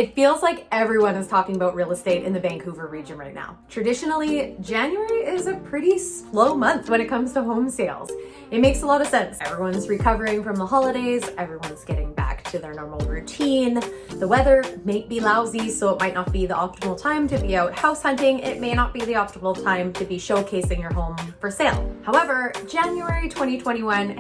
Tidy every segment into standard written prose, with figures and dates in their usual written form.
It feels like everyone is talking about real estate in the Vancouver region right now. Traditionally, January is a pretty slow month when it comes to home sales. It makes a lot of sense. Everyone's recovering from the holidays, everyone's getting back to their normal routine. The weather may be lousy, so it might not be the optimal time to be out house hunting. It may not be the optimal time to be showcasing your home for sale. However, January 2021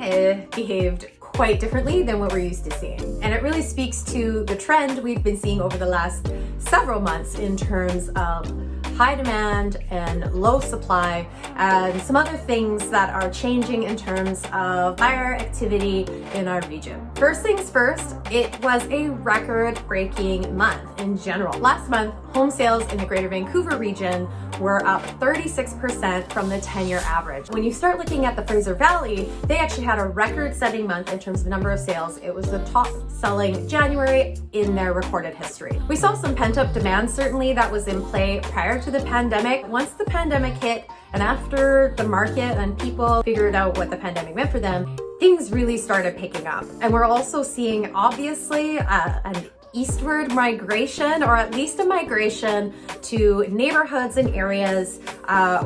behaved quite differently than what we're used to seeing. And it really speaks to the trend we've been seeing over the last several months in terms of high demand and low supply, and some other things that are changing in terms of buyer activity in our region. First things first, it was a record-breaking month in general. Last month, home sales in the Greater Vancouver region were up 36% from the 10-year average. When you start looking at the Fraser Valley, they actually had a record-setting month in terms of number of sales. It was the top-selling January in their recorded history. We saw some pent-up demand, certainly, that was in play prior to the pandemic. Once the pandemic hit, and after the market and people figured out what the pandemic meant for them, things really started picking up. And we're also seeing, obviously, an eastward migration, or at least a migration to neighborhoods and areas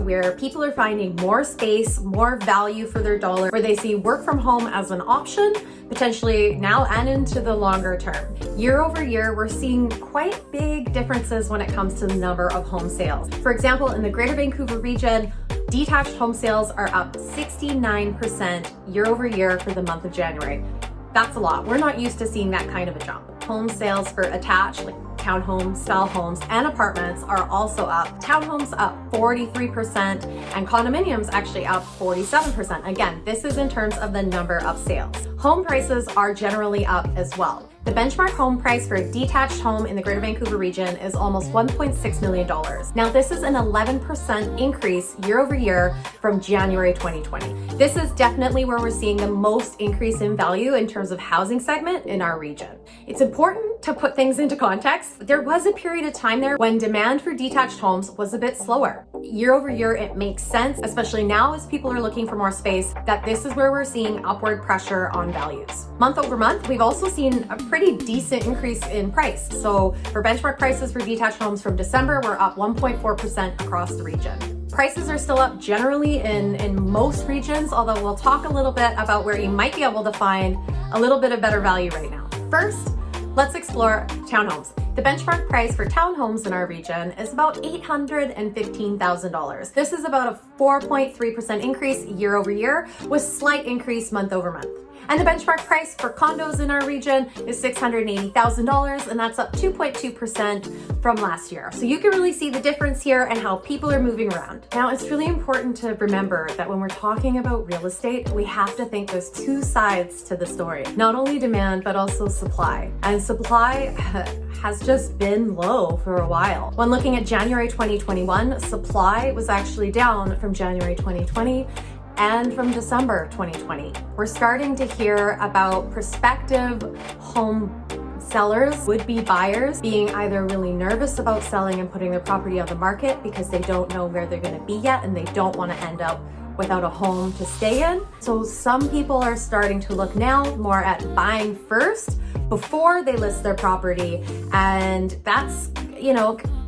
where people are finding more space, more value for their dollar, where they see work from home as an option, potentially now and into the longer term. Year over year, we're seeing quite big differences when it comes to the number of home sales. For example, in the Greater Vancouver region, detached home sales are up 69% year over year for the month of January. That's a lot. We're not used to seeing that kind of a jump. Home sales for attached, like townhomes, style homes, and apartments are also up. Townhomes up 43% and condominiums actually up 47%. Again, this is in terms of the number of sales. Home prices are generally up as well. The benchmark home price for a detached home in the Greater Vancouver region is almost $1.6 million. Now, this is an 11% increase year over year from January 2020. This is definitely where we're seeing the most increase in value in terms of housing segment in our region. It's important to put things into context. There was a period of time there when demand for detached homes was a bit slower. Year over year, it makes sense, especially now as people are looking for more space, that this is where we're seeing upward pressure on values. Month over month, we've also seen a pretty decent increase in price. So for benchmark prices for detached homes from December, we're up 1.4% across the region. Prices are still up generally in most regions, although we'll talk a little bit about where you might be able to find a little bit of better value right now. First, let's explore townhomes. The benchmark price for townhomes in our region is about $815,000. This is about a 4.3% increase year over year, with slight increase month over month. And the benchmark price for condos in our region is $680,000, and that's up 2.2% from last year. So you can really see the difference here and how people are moving around. Now, it's really important to remember that when we're talking about real estate, we have to think there's two sides to the story. Not only demand, but also supply. And supply has just been low for a while. When looking at January 2021, supply was actually down from January 2020 and from December 2020. We're starting to hear about prospective home sellers, would-be buyers, being either really nervous about selling and putting their property on the market because they don't know where they're going to be yet and they don't want to end up without a home to stay in. So some people are starting to look now more at buying first before they list their property, and that's,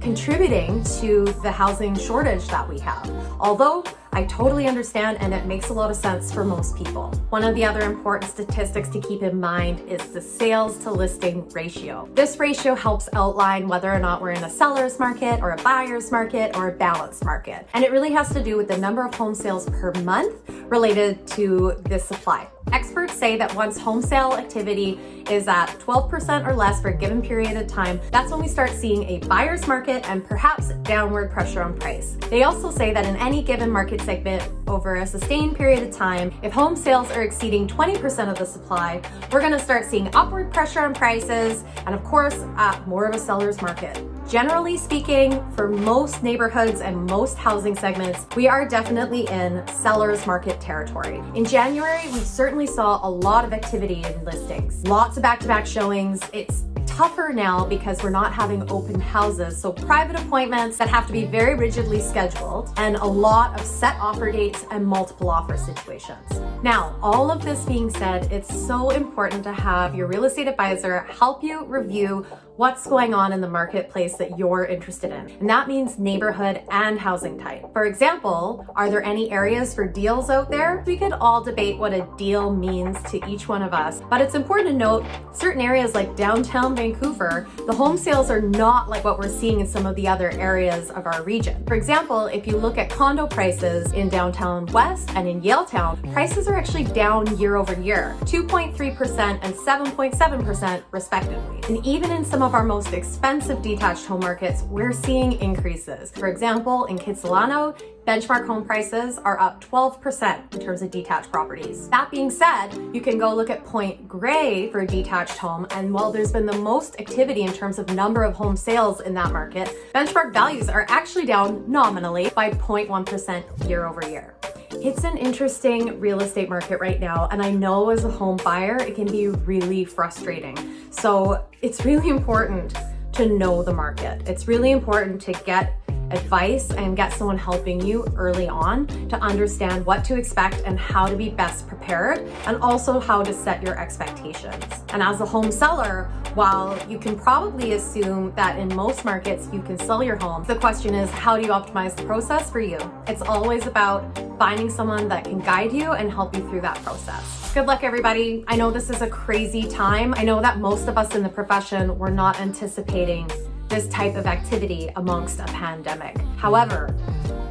contributing to the housing shortage that we have. Although I totally understand, and it makes a lot of sense for most people. One of the other important statistics to keep in mind is the sales to listing ratio. This ratio helps outline whether or not we're in a seller's market or a buyer's market or a balanced market. And it really has to do with the number of home sales per month related to the supply. Experts say that once home sale activity is at 12% or less for a given period of time, that's when we start seeing a buyer's market and perhaps downward pressure on price. They also say that in any given market segment over a sustained period of time, if home sales are exceeding 20% of the supply, we're going to start seeing upward pressure on prices and, of course, more of a seller's market. Generally speaking, for most neighborhoods and most housing segments, we are definitely in seller's market territory. In January, we certainly saw a lot of activity in listings. Lots of back-to-back showings. It's tougher now because we're not having open houses, so private appointments that have to be very rigidly scheduled, and a lot of set offer dates and multiple offer situations. Now, all of this being said, it's so important to have your real estate advisor help you review what's going on in the marketplace that you're interested in. And that means neighborhood and housing type. For example, are there any areas for deals out there? We could all debate what a deal means to each one of us, but it's important to note certain areas like downtown Vancouver, the home sales are not like what we're seeing in some of the other areas of our region. For example, if you look at condo prices in downtown West and in Yaletown, prices are actually down year over year, 2.3% and 7.7% respectively. And even in some of our most expensive detached home markets, we're seeing increases. For example, in Kitsilano, benchmark home prices are up 12% in terms of detached properties. That being said, you can go look at Point Grey for a detached home, and while there's been the most activity in terms of number of home sales in that market, benchmark values are actually down nominally by 0.1% year over year. It's an interesting real estate market right now, and I know as a home buyer, it can be really frustrating. So it's really important to know the market. It's really important to get advice and get someone helping you early on to understand what to expect and how to be best prepared, and also how to set your expectations. And as a home seller, while you can probably assume that in most markets you can sell your home, the question is, how do you optimize the process for you? It's always about finding someone that can guide you and help you through that process. Good luck, everybody. I know this is a crazy time. I know that most of us in the profession were not anticipating this type of activity amongst a pandemic. However,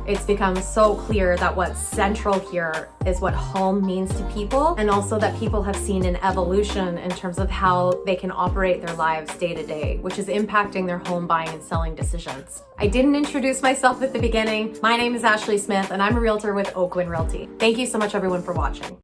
it's become so clear that what's central here is what home means to people, and also that people have seen an evolution in terms of how they can operate their lives day to day, which is impacting their home buying and selling decisions. I didn't introduce myself at the beginning. My name is Ashley Smith, and I'm a realtor with Oakwyn Realty. Thank you so much, everyone, for watching.